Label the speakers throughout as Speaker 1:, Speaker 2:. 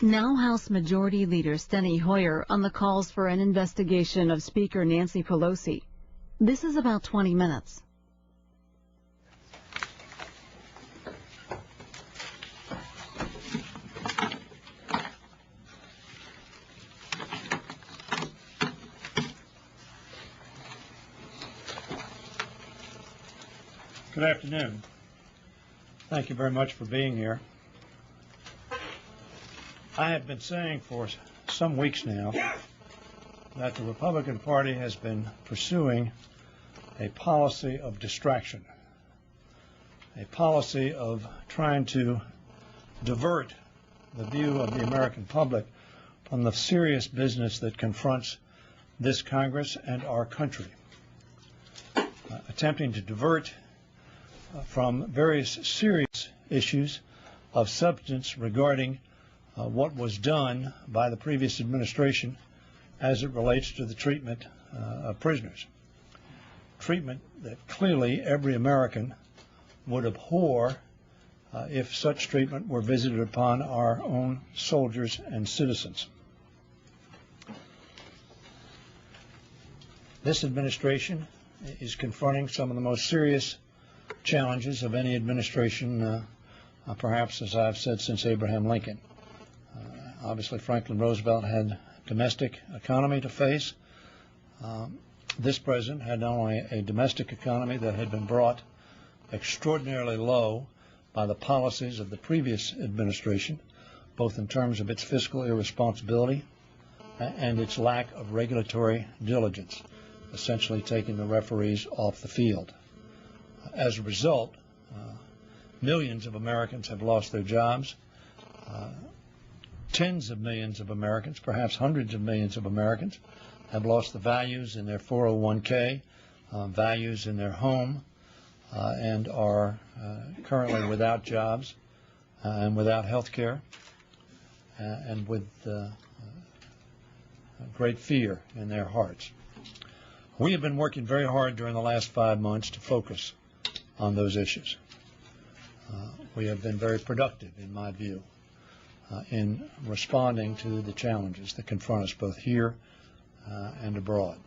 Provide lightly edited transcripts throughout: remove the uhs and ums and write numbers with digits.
Speaker 1: Now House Majority Leader Steny on the calls for an investigation of Speaker Nancy Pelosi. This is about 20 minutes.
Speaker 2: Good afternoon. Thank you very much for being here. I have been saying for some weeks now that the Republican Party has been pursuing a policy of distraction, a policy of trying to divert the view of the American public from the serious business that confronts this Congress and our country, attempting to divert from various serious issues of substance regarding what was done by the previous administration as it relates to the treatment of prisoners. Treatment that clearly every American would abhor if such treatment were visited upon our own soldiers and citizens. This administration is confronting some of the most serious challenges of any administration, perhaps, as I've said, since Abraham Lincoln. Obviously, Franklin Roosevelt had domestic economy to face. This president had not only a domestic economy that had been brought extraordinarily low by the policies of the previous administration, both in terms of its fiscal irresponsibility and its lack of regulatory diligence, essentially taking the referees off the field. As a result, millions of Americans have lost their jobs. Tens of millions of Americans, perhaps hundreds of millions of Americans, have lost the values in their 401k, values in their home, and are currently without jobs and without health care, and with great fear in their hearts. We have been working very hard during the last 5 months to focus on those issues. We have been very productive, in my view, in responding to the challenges that confront us both here and abroad.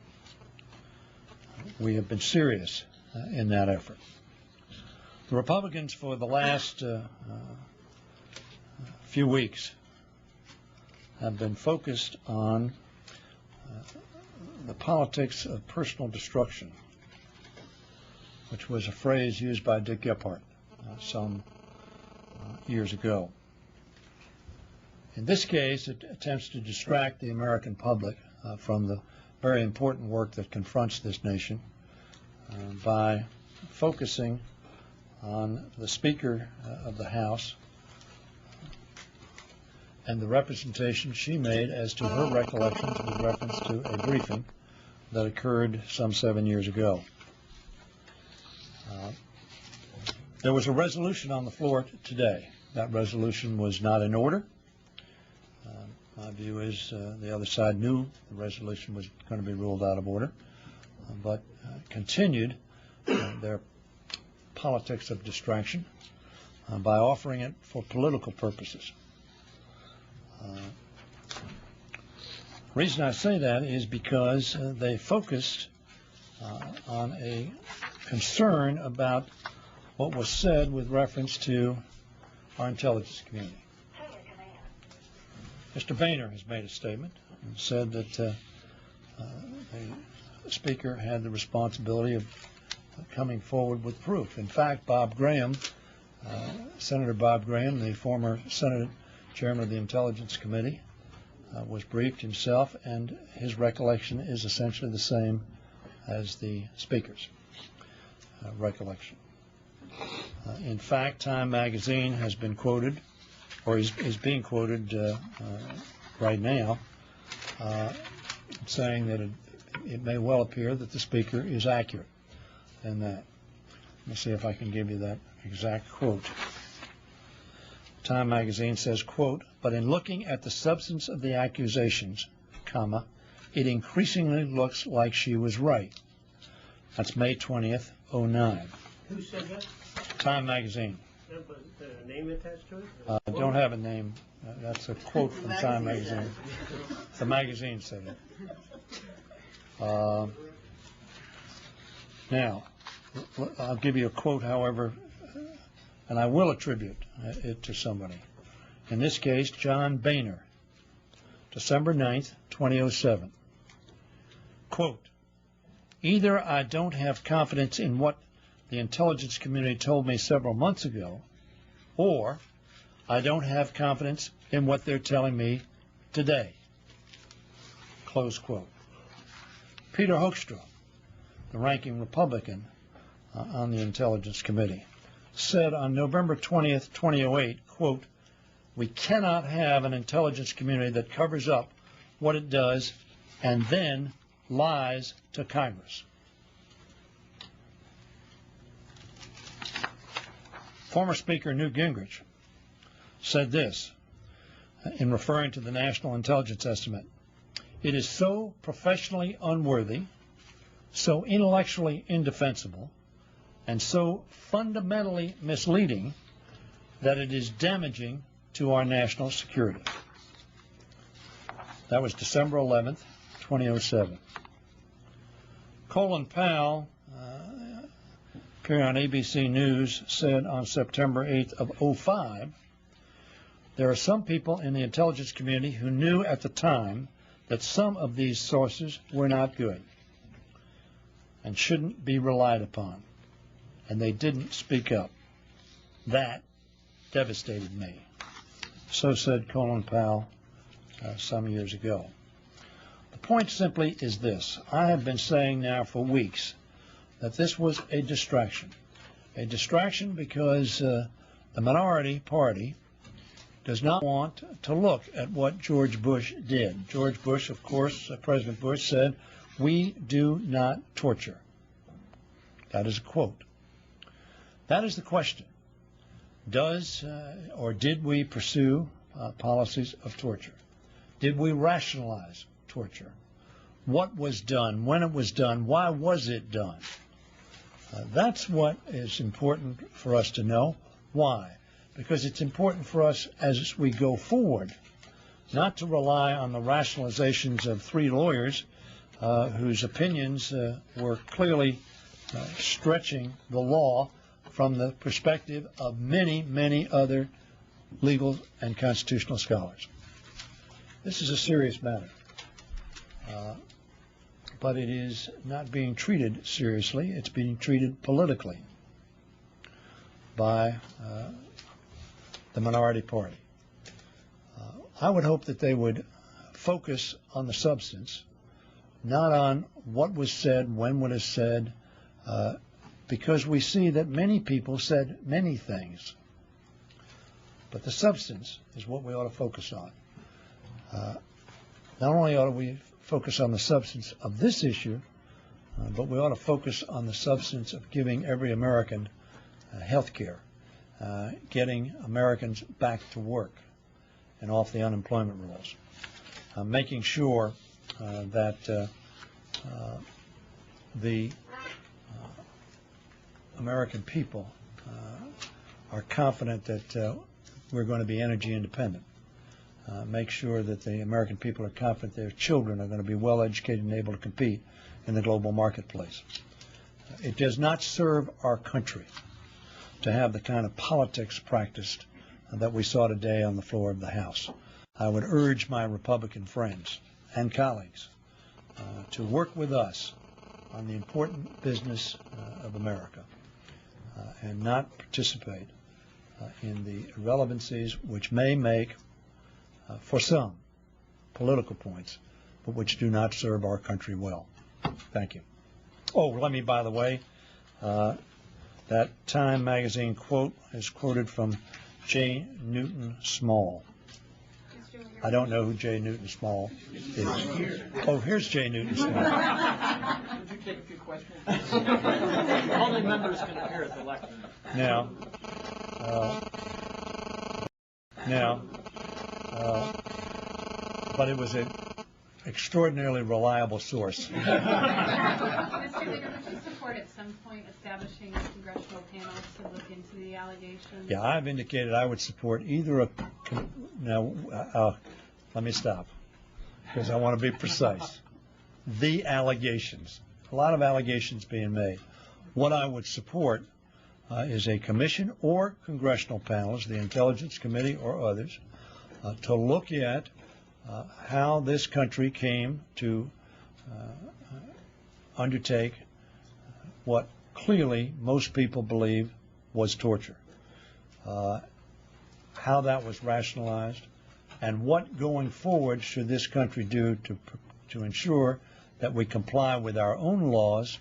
Speaker 2: We have been serious in that effort. The Republicans, for the last few weeks, have been focused on the politics of personal destruction, which was a phrase used by Dick Gephardt some years ago. In this case, it attempts to distract the American public from the very important work that confronts this nation by focusing on the Speaker of the House and the representation she made as to her recollections with reference to a briefing that occurred some 7 years ago. There was a resolution on the floor today. That resolution was not in order. My view is the other side knew the resolution was going to be ruled out of order, but continued their politics of distraction by offering it for political purposes. The reason I say that is because they focused on a concern about what was said with reference to our intelligence community. Mr. Boehner has made a statement and said that the Speaker had the responsibility of coming forward with proof. In fact, Bob Graham, Senator Bob Graham, the former Senate Chairman of the Intelligence Committee, was briefed himself, and his recollection is essentially the same as the Speaker's recollection. In fact, Time magazine has been quoted, or is being quoted right now, saying that it may well appear that the Speaker is accurate in that. Let me see if I can give you that exact quote. Time magazine says, quote, "But in looking at the substance of the accusations, comma, it increasingly looks like she was right." That's May 20th, 2009.
Speaker 3: Who said that?
Speaker 2: Time magazine.
Speaker 3: Was there a name attached to it?
Speaker 2: I don't have a name. That's a quote from Time magazine. The magazine said it. Now, I'll give you a quote, however, and I will attribute it to somebody. In this case, John Boehner, December 9th, 2007. Quote, either I don't have confidence in what the intelligence community told me several months ago, or I don't have confidence in what they're telling me today. Close quote. Peter Hoekstra, the ranking Republican on the Intelligence Committee, said on November 20th, 2008, quote, we cannot have an intelligence community that covers up what it does and then lies to Congress. Former Speaker Newt Gingrich said this in referring to the National Intelligence Estimate. It is so professionally unworthy, so intellectually indefensible, and so fundamentally misleading that it is damaging to our national security. That was December 11th, 2007. Colin Powell, appearing on ABC News, said on September 8th of 2005, there are some people in the intelligence community who knew at the time that some of these sources were not good and shouldn't be relied upon, and they didn't speak up. That devastated me. So said Colin Powell some years ago. The point simply is this. I have been saying now for weeks that this was a distraction. A distraction because the minority party does not want to look at what George Bush did. George Bush, of course, President Bush said, we do not torture. That is a quote. That is the question. Does or did we pursue policies of torture? Did we rationalize torture? What was done? When it was done? Why was it done? That's what is important for us to know. Why? Because it's important for us as we go forward not to rely on the rationalizations of three lawyers whose opinions were clearly stretching the law from the perspective of many, many other legal and constitutional scholars. This is a serious matter, but it is not being treated seriously. It's being treated politically by the minority party. I would hope that they would focus on the substance, not on what was said, when what is said, because we see that many people said many things. But the substance is what we ought to focus on. Not only ought we focus on the substance of this issue, but we ought to focus on the substance of giving every American health care, getting Americans back to work and off the unemployment rolls, making sure that the American people are confident that we're going to be energy independent. Make sure that the American people are confident their children are going to be well educated and able to compete in the global marketplace. It does not serve our country to have the kind of politics practiced that we saw today on the floor of the House. I would urge my Republican friends and colleagues to work with us on the important business of America and not participate in the irrelevancies which may make, for some, political points, but which do not serve our country well. Thank you. Oh, let me, by the way, that Time magazine quote is quoted from J. Newton Small. I don't know who J. Newton Small is. Oh, here's J. Newton Small.
Speaker 4: Would you take a few questions? Only members can appear at the lectern.
Speaker 2: But it was extraordinarily reliable source.
Speaker 5: Mr. Leader, would you support at some point establishing a congressional panel to look into the allegations?
Speaker 2: Yeah, I've indicated I would support either a. Now, let me stop because I want to be precise. The allegations, a lot of allegations being made. What I would support is a commission or congressional panels, the Intelligence Committee or others, to look at how this country came to undertake what clearly most people believe was torture, how that was rationalized, and what going forward should this country do to ensure that we comply with our own laws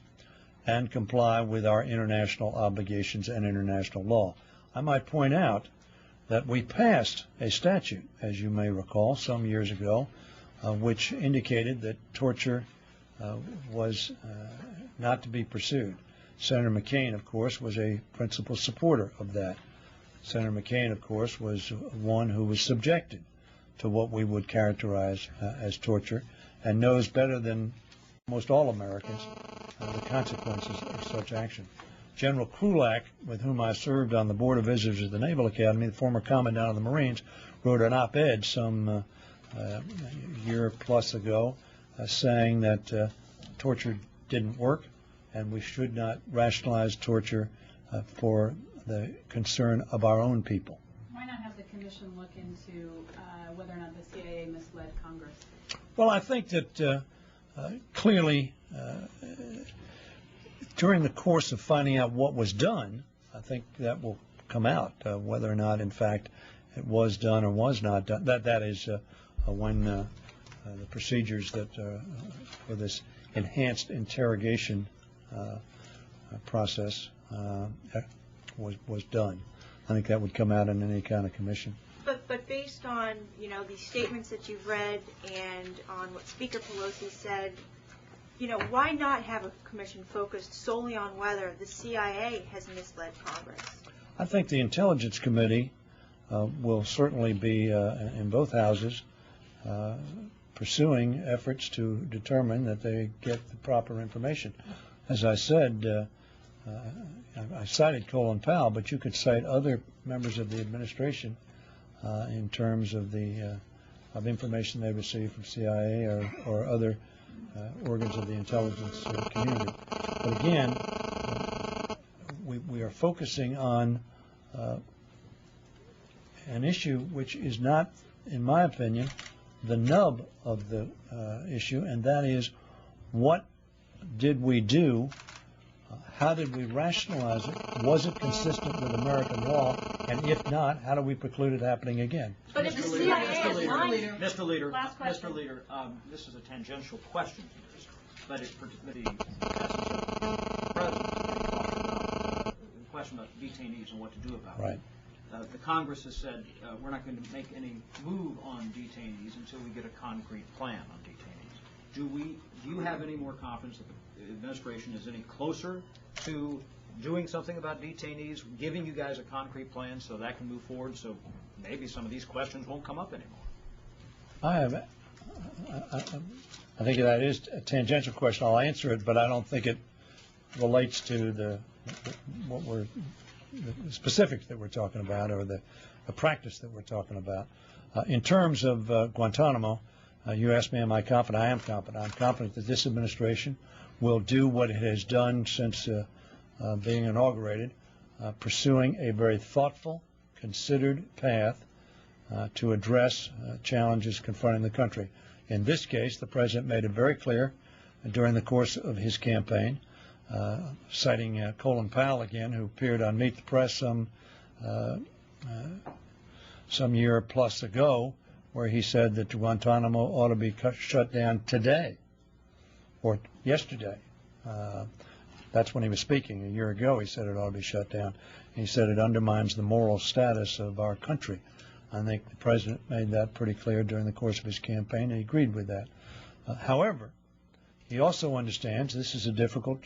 Speaker 2: and comply with our international obligations and international law. I might point out that we passed a statute, as you may recall, some years ago, which indicated that torture was not to be pursued. Senator McCain, of course, was a principal supporter of that. Senator McCain, of course, was one who was subjected to what we would characterize as torture and knows better than most all Americans the consequences of such action. General Krulak, with whom I served on the Board of Visitors at the Naval Academy, the former commandant of the Marines, wrote an op-ed some year plus ago saying that torture didn't work and we should not rationalize torture for the concern of our own people.
Speaker 5: Why not have the commission look into whether or not the CIA misled Congress?
Speaker 2: Well, I think that clearly during the course of finding out what was done, I think that will come out, whether or not, in fact, it was done or was not done. That is when the procedures that for this enhanced interrogation process was done. I think that would come out in any kind of commission.
Speaker 6: But based on, you know, the statements that you've read and on what Speaker Pelosi said, you know, why not have a commission focused solely on whether the CIA has misled Congress?
Speaker 2: I think the Intelligence Committee will certainly be in both houses pursuing efforts to determine that they get the proper information. As I said, I cited Colin Powell, but you could cite other members of the administration in terms of the of information they received from CIA or other organs of the intelligence community. But again, we are focusing on an issue which is not, in my opinion, the nub of the issue, and that is what did we do? How did we rationalize it? Was it consistent with American law? And if not, how do we preclude it happening again?
Speaker 6: But if the CIA is lying,
Speaker 4: Mr. Leader,
Speaker 6: last question.
Speaker 4: Mr. Leader, this is a tangential question to yours, but it's for the essence of the President. The question about detainees and what to do about
Speaker 2: Right.
Speaker 4: it. The Congress has said we're not going to make any move on detainees until we get a concrete plan on detainees. Do you have any more confidence that the administration is any closer to doing something about detainees, giving you guys a concrete plan so that can move forward, so maybe some of these questions won't come up anymore? I think that is a tangential question. I'll answer it, but I don't think it relates to the specifics that we're talking about or the practice that we're talking about. In terms of Guantanamo, you asked me, am I confident? I am confident. I'm confident that this administration will do what it has done since being inaugurated, pursuing a very thoughtful, considered path to address challenges confronting the country. In this case, the President made it very clear during the course of his campaign, citing Colin Powell again, who appeared on Meet the Press some year plus ago, where he said that Guantanamo ought to be shut down today or yesterday. That's when he was speaking. A year ago, he said it ought to be shut down. He said it undermines the moral status of our country. I think the President made that pretty clear during the course of his campaign, and he agreed with that. However, he also understands this is a difficult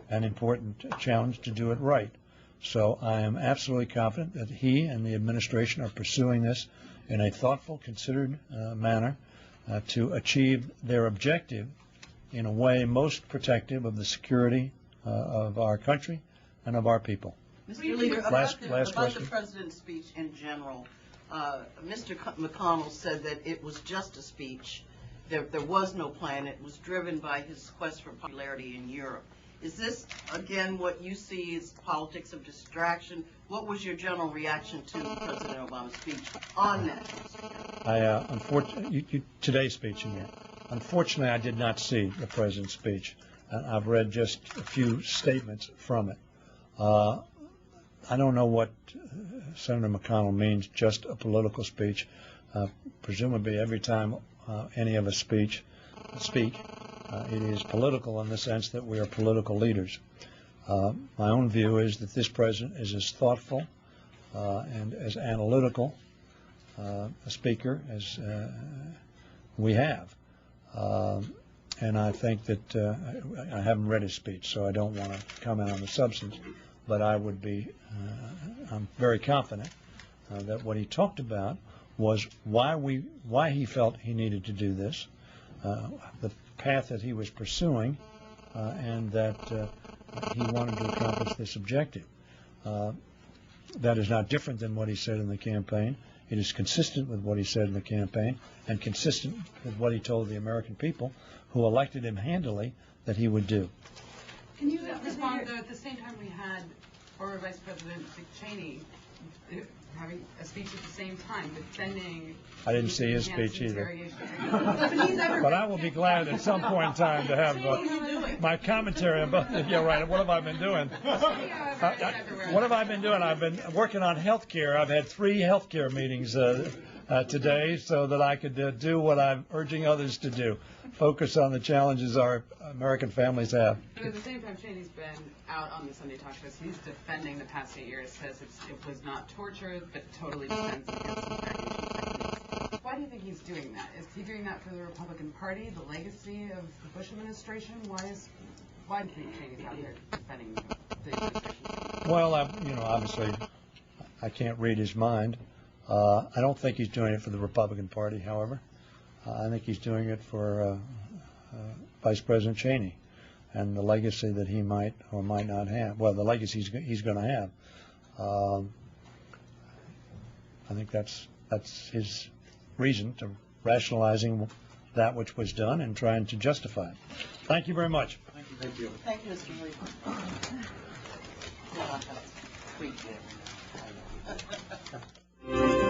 Speaker 4: and important challenge to do it right. So I am absolutely confident that he and the administration are pursuing this in a thoughtful, considered manner
Speaker 2: to achieve their objective in a way most protective of the security of our country and of our people.
Speaker 7: Mr. Leader,
Speaker 2: Last
Speaker 7: about the
Speaker 2: question.
Speaker 7: President's speech in general, Mr. McConnell said that it was just a speech. There was no plan. It was driven by his quest for popularity in Europe. Is this, again, what you see as politics of distraction? What was your general reaction to President Obama's speech on national security?
Speaker 2: Unfortunately, today's speech, you mean. Unfortunately, I did not see the President's speech. I've read just a few statements from it. I don't know what Senator McConnell means, just a political speech. Presumably every time any of us speak, it is political in the sense that we are political leaders. My own view is that this president is as thoughtful and as analytical a speaker as we have. And I think that I haven't read his speech, so I don't want to comment on the substance, but I would be, I'm very confident that what he talked about was why he felt he needed to do this, the path that he was pursuing, and that he wanted to accomplish this objective. That is not different than what he said in the campaign. It is consistent with what he said in the campaign and consistent with what he told the American people who elected him handily that he would do.
Speaker 8: Can you respond, though, at the same time we had former Vice President Dick Cheney having a speech at the same time, defending...
Speaker 2: I didn't see his speech either.
Speaker 8: Interrogation.
Speaker 2: But I will be glad at some point in time to have my commentary about, yeah, right, what have I been doing? What have I been doing? I've been working on health care. I've had 3 health care meetings today so that I could do what I'm urging others to do, focus on the challenges our American families have.
Speaker 8: But at the same time, Cheney's been out on the Sunday talk shows. He's defending the past 8 years, says it was not torture, but totally defends against interrogation techniques. Why do you think he's doing that? Is he doing that for the Republican Party, the legacy of the Bush administration? Why do you think Cheney's out there defending the administration?
Speaker 2: Well, obviously, I can't read his mind. I don't think he's doing it for the Republican Party, however. I think he's doing it for Vice President Cheney and the legacy that he might or might not have. Well, the legacy he's going to have. I think that's his reason to rationalizing that which was done and trying to justify it. Thank you very much.
Speaker 7: Thank you. Thank you, Mr. Lee. Yeah, I appreciate it.